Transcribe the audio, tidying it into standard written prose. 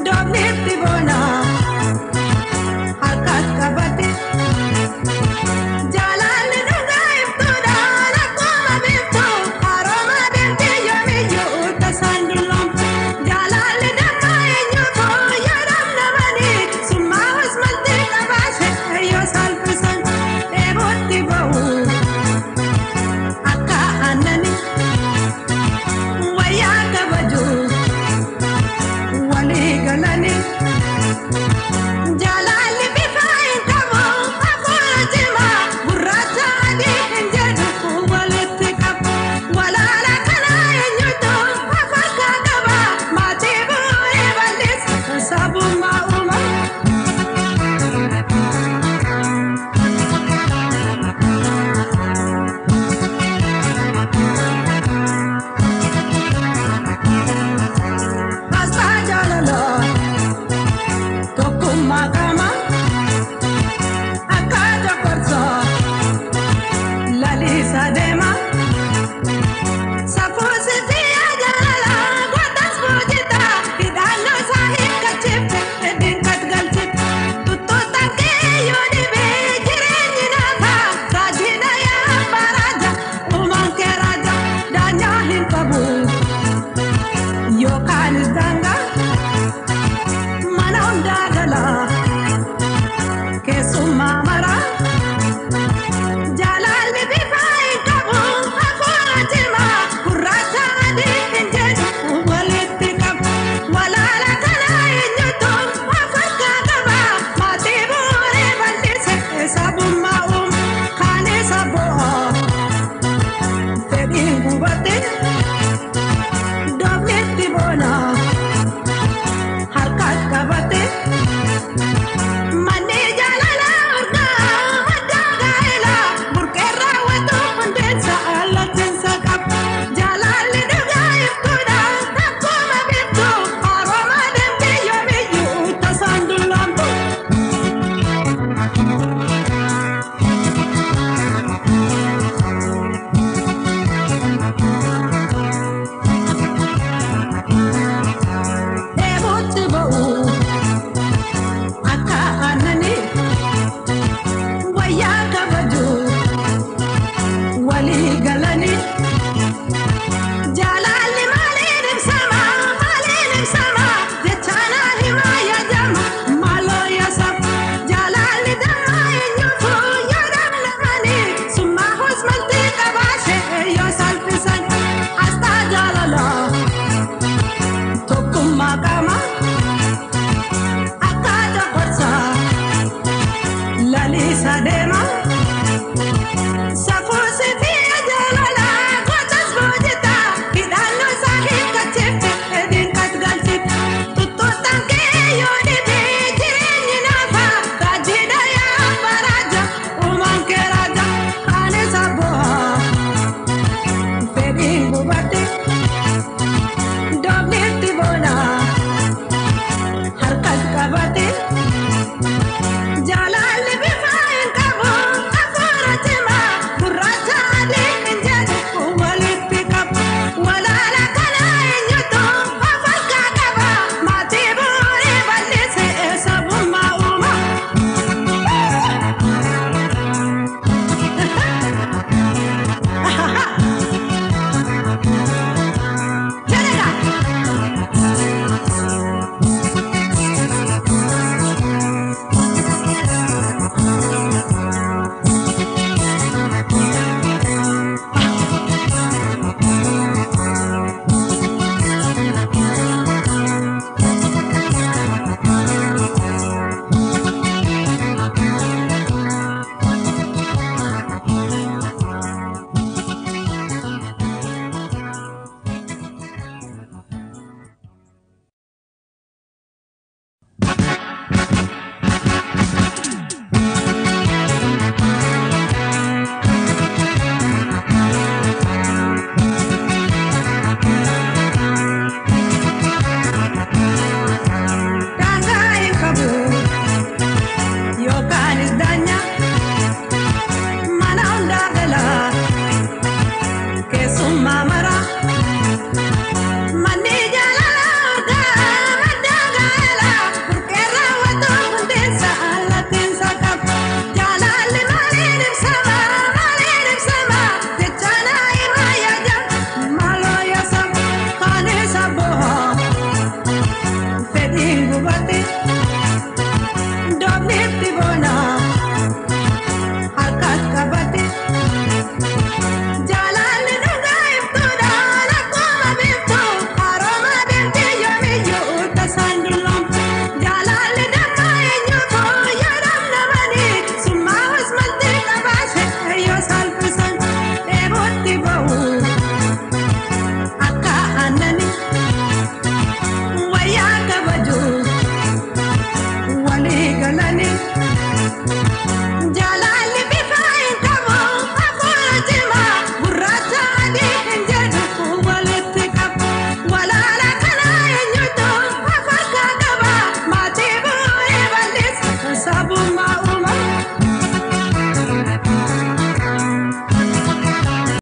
Domnitti bona harkat kabate Jalali dunga iftuda lakuma biftu Aroma binti yomiyo utasandulom Jalali dunga inyuto yadam namani Summa usmalti kabase yo salpisan Ebutti bahu akka anani Waya kabaju wali galani Jalali bifain kamo akula jima Burrata adi hinjadu kuwaliti kap Walala kana enyuto afaka kaba Matibu ibalis sabu mauma Hasta jalala Tokuma kama Akaja korso Lalisa dema Safusi siya jalala Gwatas pujita Hidalo sahib kachip Edin kat galchip Tututan ke yodibe Jirenyi nafa Rajina ya baraja Umang ke raja Danyahin kabu Yo kanis